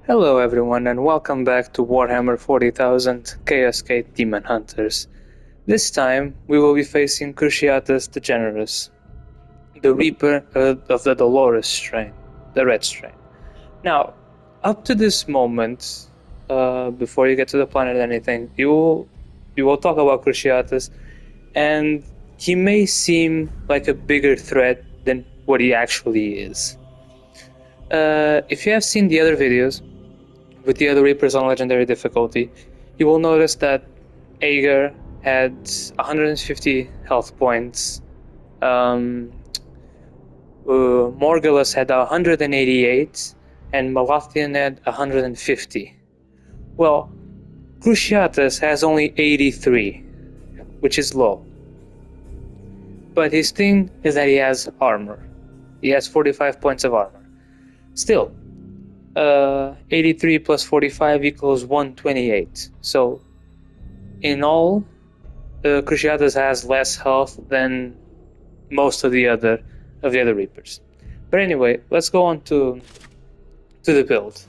Hello everyone and welcome back to Warhammer 40,000 Chaosgate Daemonhunters. This time we will be facing Cruciatus the Generous, the Reaper of the Dolores strain, the Red strain. Now, up to this moment, before you get to the planet or anything, you will talk about Cruciatus, and he may seem like a bigger threat than what he actually is. If you have seen the other videos, with the other Reapers on Legendary difficulty, you will notice that Aegir had 150 health points, Morgulus had 188, and Malathian had 150. Well, Cruciatus has only 83, which is low. But his thing is that he has armor. He has 45 points of armor. Still, 83 plus 45 equals 128. So, in all, Cruciatus has less health than most of the other Reapers. But anyway, let's go on to the build.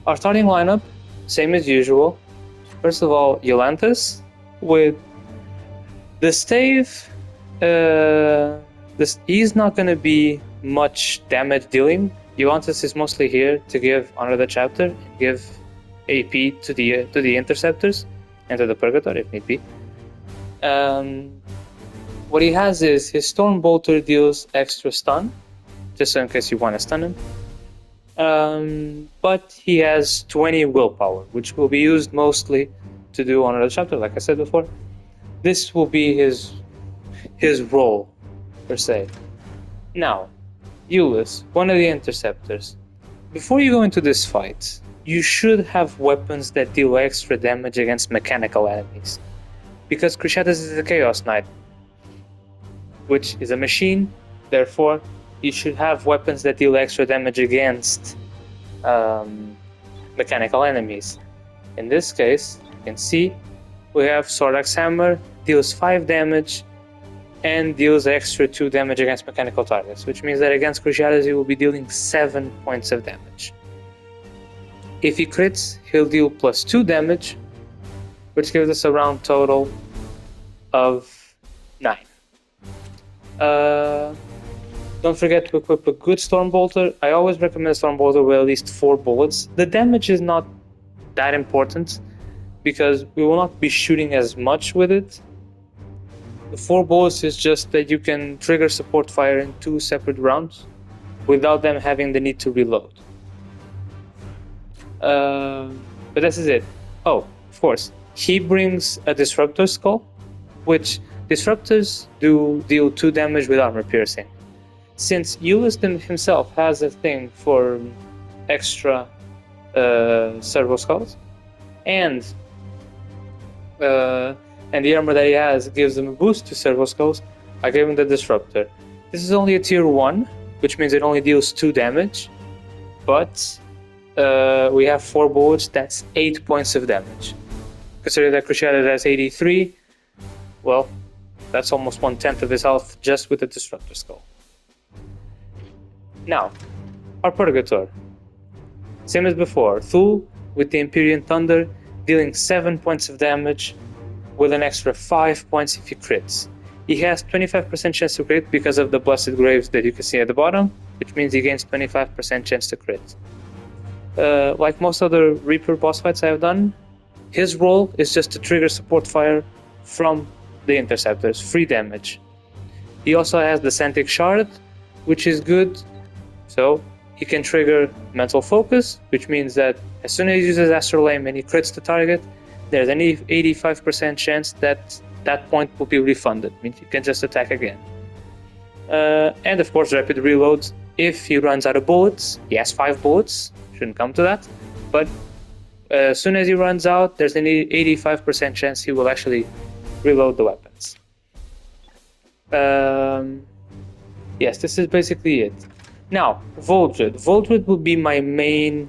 Our starting lineup, same as usual. First of all, Yolanthus with the stave. He's not going to be much damage dealing. Yolanthus is mostly here to give Honor the Chapter and give AP to the Interceptors and to the Purgator if need be. What he has is his Storm Bolter deals extra stun, just in case you want to stun him. But he has 20 willpower, which will be used mostly to do Honor the Chapter, like I said before. This will be his role, per se. Now, Eulus, one of the Interceptors. Before you go into this fight, you should have weapons that deal extra damage against mechanical enemies. Because Cruciatus is a Chaos Knight, which is a machine, therefore you should have weapons that deal extra damage against mechanical enemies. In this case, you can see we have Sword Axe Hammer, deals 5 damage, and deals extra 2 damage against mechanical targets, which means that against Cruciatus he will be dealing 7 points of damage. If he crits, he'll deal plus 2 damage, which gives us a round total of 9. Don't forget to equip a good Storm Bolter. I always recommend a Storm Bolter with at least 4 bullets. The damage is not that important, because we will not be shooting as much with it. The 4 bullets is just that you can trigger support fire in 2 separate rounds without them having the need to reload. But this is it. Oh, of course, he brings a Disruptor Skull, which Disruptors do deal 2 damage with armor piercing. Since Eulus himself has a thing for extra Servo Skulls, and the armor that he has gives him a boost to Servo Skulls, I gave him the Disruptor. This is only a tier 1, which means it only deals 2 damage, but we have 4 bullets, that's 8 points of damage. Consider that Cruciatus has 83, well, that's almost 1/10 of his health just with the Disruptor Skull. Now, our Purgator. Same as before, Thule with the Empyrean Thunder, dealing 7 points of damage, with an extra 5 points if he crits. He has 25% chance to crit because of the Blessed Graves that you can see at the bottom, which means he gains 25% chance to crit. Like most other Reaper boss fights I have done, his role is just to trigger support fire from the Interceptors, free damage. He also has the Santic Shard, which is good, so he can trigger Mental Focus, which means that as soon as he uses Astral Aim and he crits the target, there's an 85% chance that that point will be refunded. I mean, you can just attack again. And of course, rapid reloads. If he runs out of bullets, he has 5 bullets, shouldn't come to that. But as soon as he runs out, there's an 85% chance he will actually reload the weapons. Yes, this is basically it. Now, Voldred. Voldred will be my main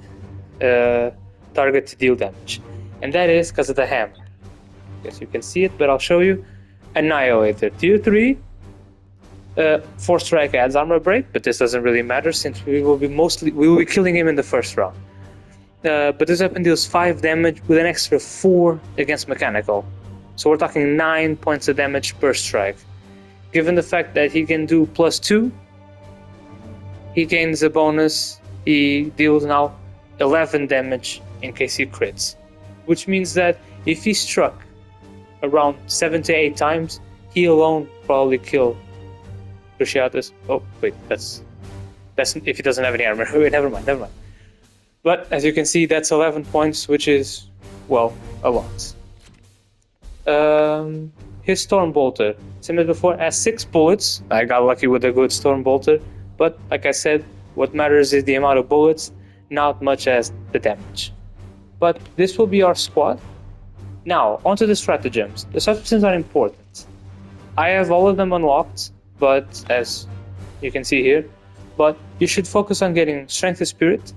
target to deal damage. And that is because of the hammer. Guess you can see it, but I'll show you. Annihilator, tier 3. 4 strike adds armor break, but this doesn't really matter since we will be killing him in the first round. but this weapon deals 5 damage with an extra 4 against mechanical. So we're talking 9 points of damage per strike. Given the fact that he can do +2, he gains a bonus. He deals now 11 damage in case he crits, which means that if he struck around 7 to 8 times, he alone probably kill Cruciatus. Oh wait, that's if he doesn't have any armor. Wait, never mind. But as you can see, that's 11 points, which is, well, a lot. His Stormbolter, same as before, has 6 bullets. I got lucky with a good Stormbolter, but like I said, what matters is the amount of bullets, not much as the damage. But this will be our squad. Now, onto the stratagems. The stratagems are important. I have all of them unlocked, but as you can see here, but you should focus on getting Strength of Spirit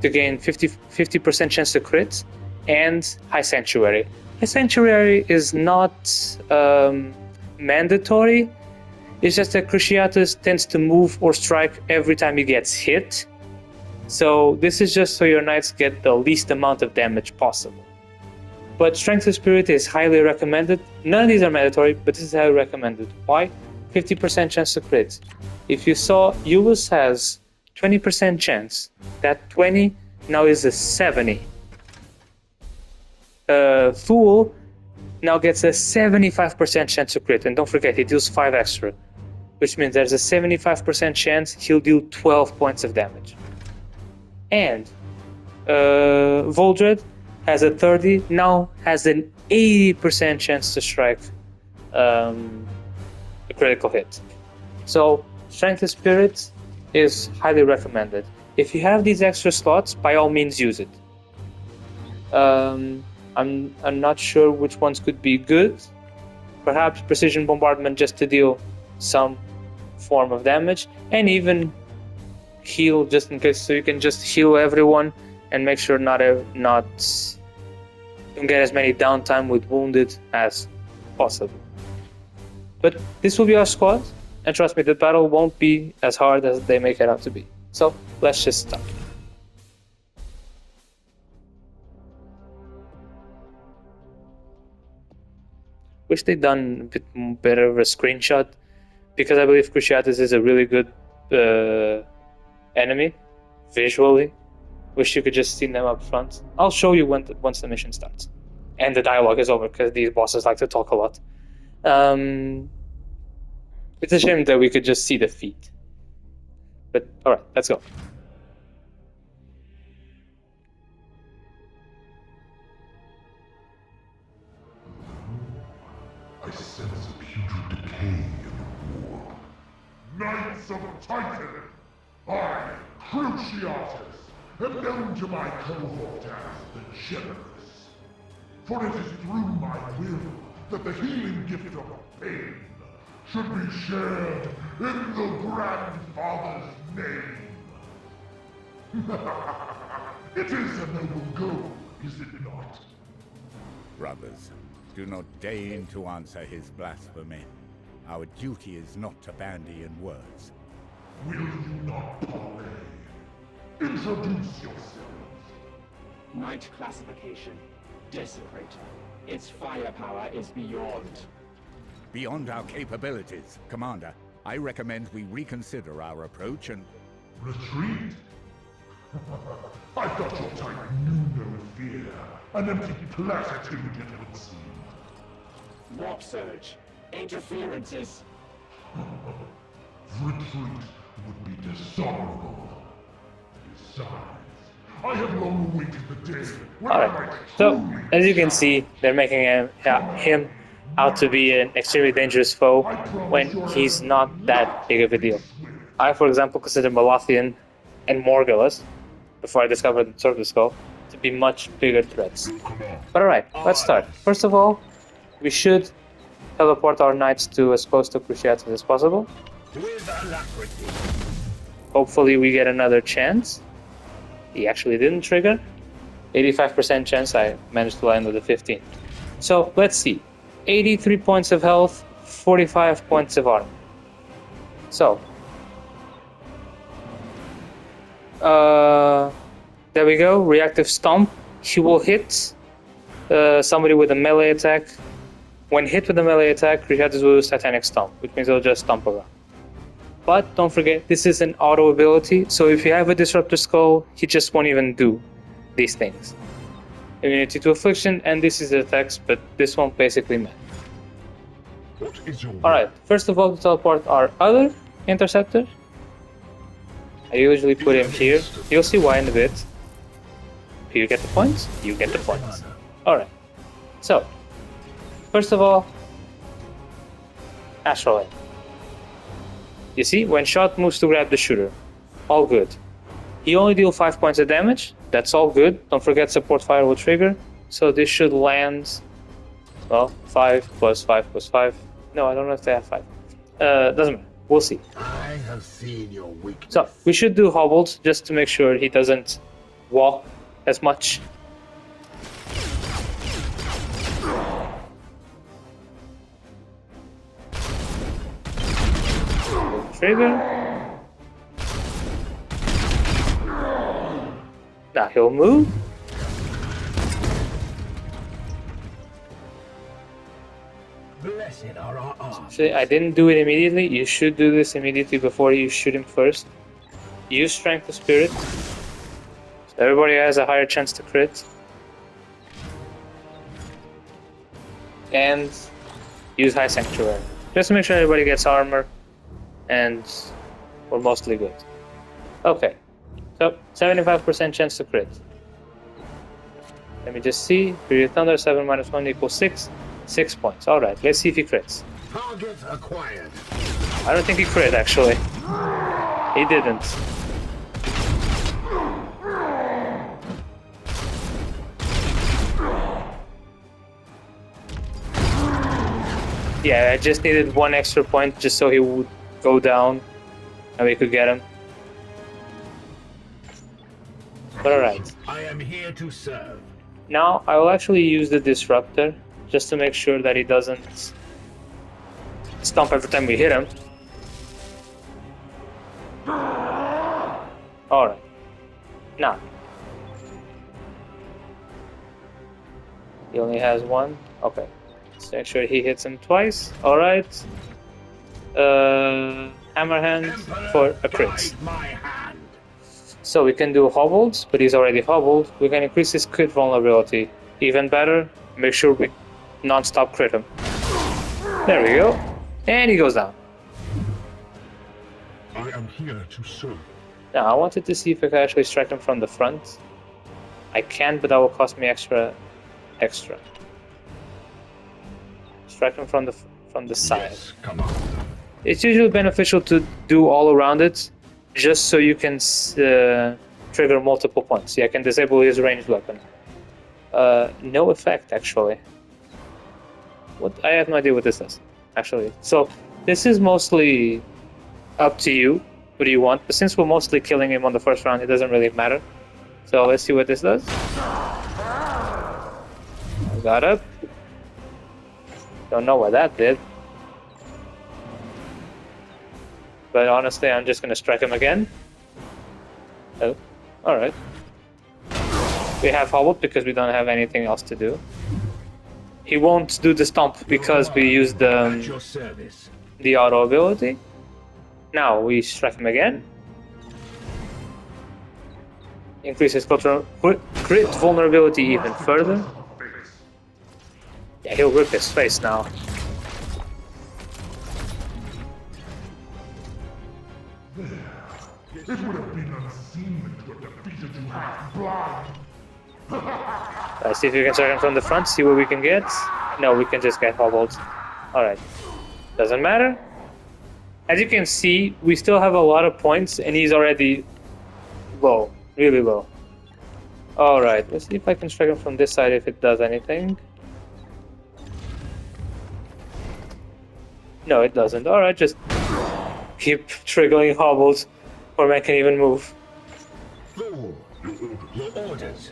to gain 50% chance to crit, and High Sanctuary. High Sanctuary is not mandatory. It's just that Cruciatus tends to move or strike every time he gets hit. So this is just so your knights get the least amount of damage possible. But Strength of Spirit is highly recommended. None of these are mandatory, but this is highly recommended. Why? 50% chance to crit. If you saw, Eulus has 20% chance. That 20 now is a 70. Fool now gets a 75% chance to crit. And don't forget, he deals 5 extra, which means there's a 75% chance he'll deal 12 points of damage. And Voldred has a 30, now has an 80% chance to strike a critical hit. So Strength of Spirit is highly recommended. If you have these extra slots, by all means use it. I'm not sure which ones could be good. Perhaps Precision Bombardment just to deal some form of damage, and even heal just in case, so you can just heal everyone and make sure not don't get as many downtime with wounded as possible. But this will be our squad, and trust me, the battle won't be as hard as they make it out to be. So let's just start. Wish they'd done a bit better of a screenshot, because I believe Cruciatus is a really good enemy visually. Wish you could just see them up front. I'll show you once the mission starts and the dialogue is over, because these bosses like to talk a lot. It's a shame that we could just see the feet. But alright, let's go. I sense a putrid decay in the war. Knights of Titan! I, Cruciatus, am known to my cohort as the Generous. For it is through my will that the healing gift of pain should be shared in the Grandfather's name. It is a noble goal, is it not? Brothers, do not deign to answer his blasphemy. Our duty is not to bandy in words. Will you not parley? Introduce yourselves. Knight classification. Desecrator. Its firepower is beyond. Beyond our capabilities, Commander. I recommend we reconsider our approach and... Retreat? I thought your type knew no fear. An empty platitude, it would seem. Warp surge. Interferences. Retreat would be dishonorable. Besides, I have long awaited the day when I Alright, might so truly as you can see, they're making him out to be an extremely dangerous foe when he's not that big of a deal. I, for example, consider Malothian and Morgulus, before I discovered the Sword of the Skull, to be much bigger threats. But alright, let's start. First of all, we should teleport our knights to as close to Cruciatus as possible. Hopefully we get another chance. He actually didn't trigger. 85% chance I managed to land with a 15. So let's see. 83 points of health, 45 points of armor. So There we go. Reactive Stomp. He will hit somebody with a melee attack. When hit with a melee attack, Cruciatus will use Titanic Stomp, which means it'll just stomp around. But don't forget, this is an auto ability, so if you have a Disruptor Skull, he just won't even do these things. Immunity to Affliction, and this is the attacks, but this won't basically matter. What is your Alright, first of all, to teleport our other Interceptor. I usually put him here. You'll see why in a bit. You get the points? You get the points. Alright, so, first of all, Astral Aim. You see, when shot moves to grab the shooter. All good. He only deals 5 points of damage. That's all good. Don't forget support fire will trigger. So this should land, well, 5 plus 5 plus 5. No, I don't know if they have 5. Doesn't matter. We'll see. I have seen your weakness. So we should do hobbled just to make sure he doesn't walk as much. Trigger. Now he'll move. Blessed are our arms. See, I didn't do it immediately. You should do this immediately before you shoot him first. Use Strength of Spirit. So everybody has a higher chance to crit. And use High Sanctuary. Just to make sure everybody gets armor. And we're mostly good. Okay. So, 75% chance to crit. Let me just see. Period Thunder, 7 minus 1 equals 6. 6 points. Alright, let's see if he crits. Target acquired. I don't think he crit, actually. He didn't. Yeah, I just needed 1 extra point just so he would go down and we could get him. But alright. I am here to serve. Now, I will actually use the Disruptor just to make sure that he doesn't stomp every time we hit him. Alright. Now. He only has 1. Okay. Let's make sure he hits him twice. Alright. Hammer hand for a crit. So we can do hobbled, but he's already hobbled. We can increase his crit vulnerability. Even better, make sure we non-stop crit him. There we go. And he goes down. I am here to serve. Now, I wanted to see if I could actually strike him from the front. I can, but that will cost me extra. Strike him from the side. Yes, Commander. It's usually beneficial to do all around it, just so you can trigger multiple points. Yeah, I can disable his ranged weapon. No effect, actually. What? I have no idea what this does, actually. So, this is mostly up to you. What do you want? But since we're mostly killing him on the first round, it doesn't really matter. So, let's see what this does. I got up. Don't know what that did. But honestly, I'm just gonna strike him again. Oh, alright. We have hobbled because we don't have anything else to do. He won't do the stomp because we used the auto ability. Now we strike him again. Increase his crit vulnerability even further. Yeah, he'll rip his face now. It would have been unseemly to have defeated you half-blind. Let's see if we can start him from the front, see what we can get. No, we can just get hobbled. Alright. Doesn't matter. As you can see, we still have a lot of points, and he's already low. Really low. Alright, let's see if I can strike him from this side if it does anything. No, it doesn't. Alright, just keep triggering hobbles, or man can even move. Your orders.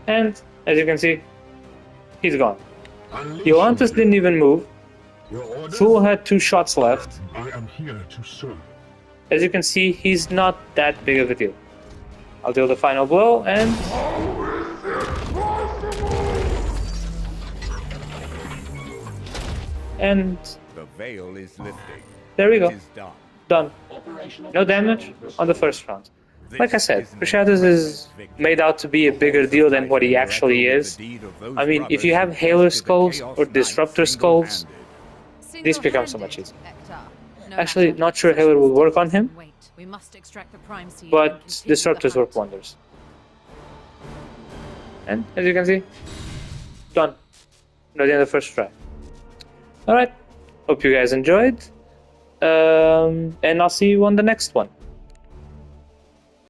And, as you can see, he's gone. Ioannis didn't even move. Your orders? Thule had 2 shots left. I am here to serve. As you can see, he's not that big of a deal. I'll deal the final blow, and The veil is lifting. there we go. It is done. Done. No damage on the first round. Like I said, Cruciatus is made out to be a bigger deal than what he actually is. I mean, if you have Halo Skulls or Disruptor Skulls, these become so much easier. Actually, not sure Halo will work on him, We must extract the prime seed but and continue Disruptors the work hunt. wonders. And as you can see, done. Not in the first try. Alright, hope you guys enjoyed. And I'll see you on the next one.